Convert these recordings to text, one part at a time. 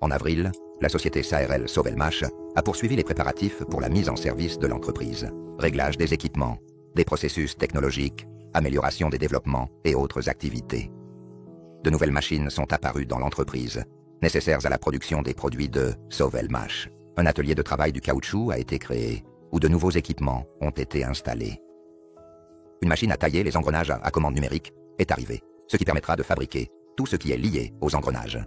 En avril, la société SARL Sovelmash a poursuivi les préparatifs pour la mise en service de l'entreprise. Réglage des équipements, des processus technologiques, amélioration des développements et autres activités. De nouvelles machines sont apparues dans l'entreprise, nécessaires à la production des produits de Sovelmash. Un atelier de travail du caoutchouc a été créé, où de nouveaux équipements ont été installés. Une machine à tailler les engrenages à commande numérique est arrivée, ce qui permettra de fabriquer tout ce qui est lié aux engrenages.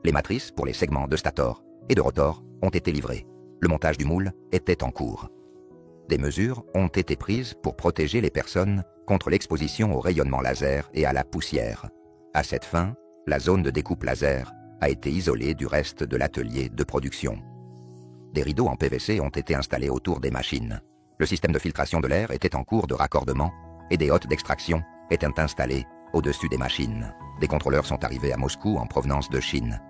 Les matrices pour les segments de stator et de rotor ont été livrées. Le montage du moule était en cours. Des mesures ont été prises pour protéger les personnes contre l'exposition au rayonnement laser et à la poussière. À cette fin, la zone de découpe laser a été isolée du reste de l'atelier de production. Des rideaux en PVC ont été installés autour des machines. Le système de filtration de l'air était en cours de raccordement et des hottes d'extraction étaient installées au-dessus des machines. Des contrôleurs sont arrivés à Moscou en provenance de Chine.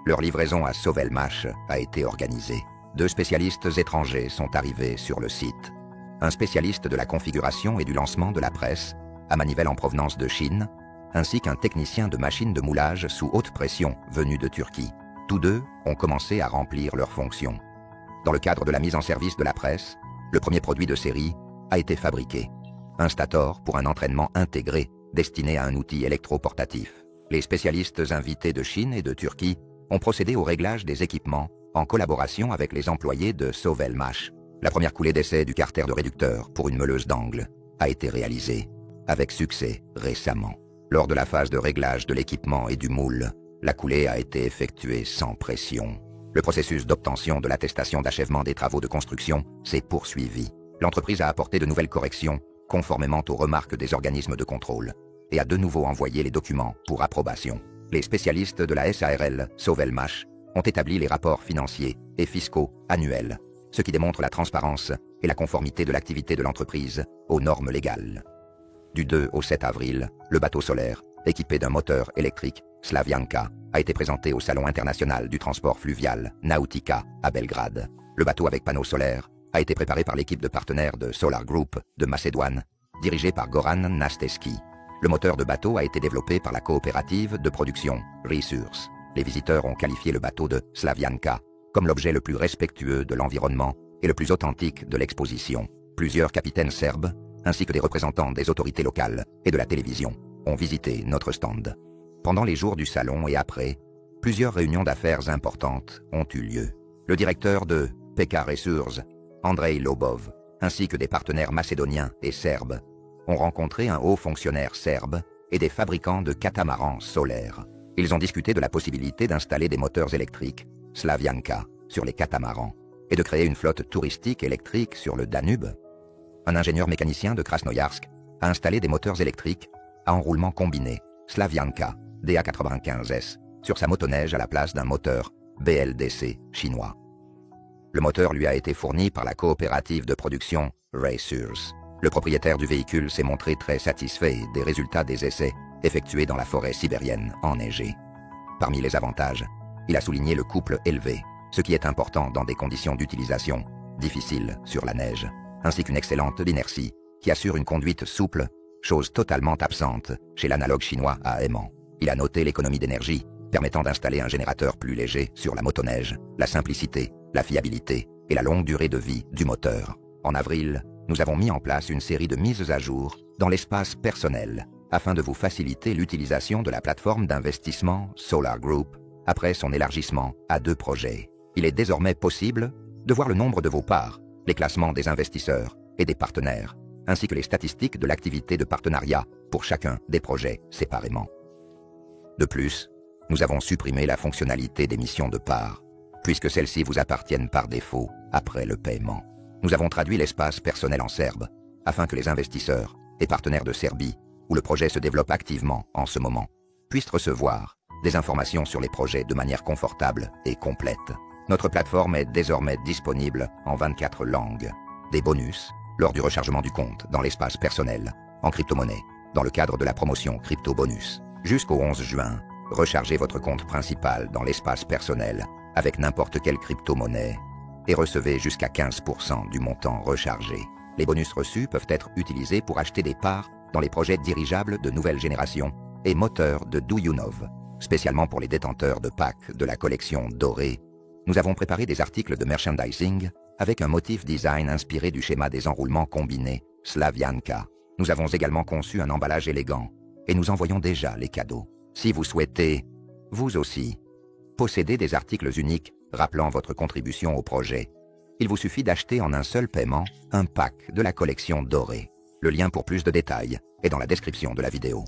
Leur livraison à Sovelmash a été organisée. 2 spécialistes étrangers sont arrivés sur le site. Un spécialiste de la configuration et du lancement de la presse à manivelle en provenance de Chine, ainsi qu'un technicien de machine de moulage sous haute pression venu de Turquie. Tous 2 ont commencé à remplir leurs fonctions. Dans le cadre de la mise en service de la presse, le premier produit de série a été fabriqué. Un stator pour un entraînement intégré destiné à un outil électroportatif. Les spécialistes invités de Chine et de Turquie ont procédé au réglage des équipements en collaboration avec les employés de Sovelmash. La première coulée d'essai du carter de réducteur pour une meuleuse d'angle a été réalisée avec succès récemment. Lors de la phase de réglage de l'équipement et du moule, la coulée a été effectuée sans pression. Le processus d'obtention de l'attestation d'achèvement des travaux de construction s'est poursuivi. L'entreprise a apporté de nouvelles corrections conformément aux remarques des organismes de contrôle et a de nouveau envoyé les documents pour approbation. Les spécialistes de la SARL Sovelmash ont établi les rapports financiers et fiscaux annuels, ce qui démontre la transparence et la conformité de l'activité de l'entreprise aux normes légales. Du 2 au 7 avril, le bateau solaire, équipé d'un moteur électrique, Slavianka, a été présenté au Salon international du transport fluvial, Nautica, à Belgrade. Le bateau avec panneaux solaires a été préparé par l'équipe de partenaires de Solar Group de Macédoine, dirigée par Goran Nasteski. Le moteur de bateau a été développé par la coopérative de production Resource. Les visiteurs ont qualifié le bateau de Slavianka comme l'objet le plus respectueux de l'environnement et le plus authentique de l'exposition. Plusieurs capitaines serbes, ainsi que des représentants des autorités locales et de la télévision, ont visité notre stand. Pendant les jours du salon et après, plusieurs réunions d'affaires importantes ont eu lieu. Le directeur de PK Resource, Andrei Lobov, ainsi que des partenaires macédoniens et serbes, ont rencontré un haut fonctionnaire serbe et des fabricants de catamarans solaires. Ils ont discuté de la possibilité d'installer des moteurs électriques, Slavianka, sur les catamarans, et de créer une flotte touristique électrique sur le Danube. Un ingénieur mécanicien de Krasnoyarsk a installé des moteurs électriques à enroulement combiné, Slavianka, DA95S, sur sa motoneige à la place d'un moteur BLDC chinois. Le moteur lui a été fourni par la coopérative de production Resource. Le propriétaire du véhicule s'est montré très satisfait des résultats des essais effectués dans la forêt sibérienne enneigée. Parmi les avantages, il a souligné le couple élevé, ce qui est important dans des conditions d'utilisation difficiles sur la neige, ainsi qu'une excellente inertie qui assure une conduite souple, chose totalement absente chez l'analogue chinois à aimant. Il a noté l'économie d'énergie, permettant d'installer un générateur plus léger sur la motoneige, la simplicité, la fiabilité et la longue durée de vie du moteur. En avril, nous avons mis en place une série de mises à jour dans l'espace personnel afin de vous faciliter l'utilisation de la plateforme d'investissement Solar Group après son élargissement à 2 projets. Il est désormais possible de voir le nombre de vos parts, les classements des investisseurs et des partenaires, ainsi que les statistiques de l'activité de partenariat pour chacun des projets séparément. De plus, nous avons supprimé la fonctionnalité d'émission de parts, puisque celles-ci vous appartiennent par défaut après le paiement. Nous avons traduit l'espace personnel en serbe, afin que les investisseurs et partenaires de Serbie, où le projet se développe activement en ce moment, puissent recevoir des informations sur les projets de manière confortable et complète. Notre plateforme est désormais disponible en 24 langues. Des bonus lors du rechargement du compte dans l'espace personnel, en crypto-monnaie, dans le cadre de la promotion Crypto Bonus. Jusqu'au 11 juin, rechargez votre compte principal dans l'espace personnel avec n'importe quelle crypto-monnaie et recevez jusqu'à 15% du montant rechargé. Les bonus reçus peuvent être utilisés pour acheter des parts dans les projets dirigeables de nouvelle génération et moteurs de Duyunov. Spécialement pour les détenteurs de packs de la collection dorée, nous avons préparé des articles de merchandising avec un motif design inspiré du schéma des enroulements combinés Slavianka. Nous avons également conçu un emballage élégant et nous envoyons déjà les cadeaux. Si vous souhaitez, vous aussi, posséder des articles uniques rappelant votre contribution au projet, il vous suffit d'acheter en un seul paiement un pack de la collection dorée. Le lien pour plus de détails est dans la description de la vidéo.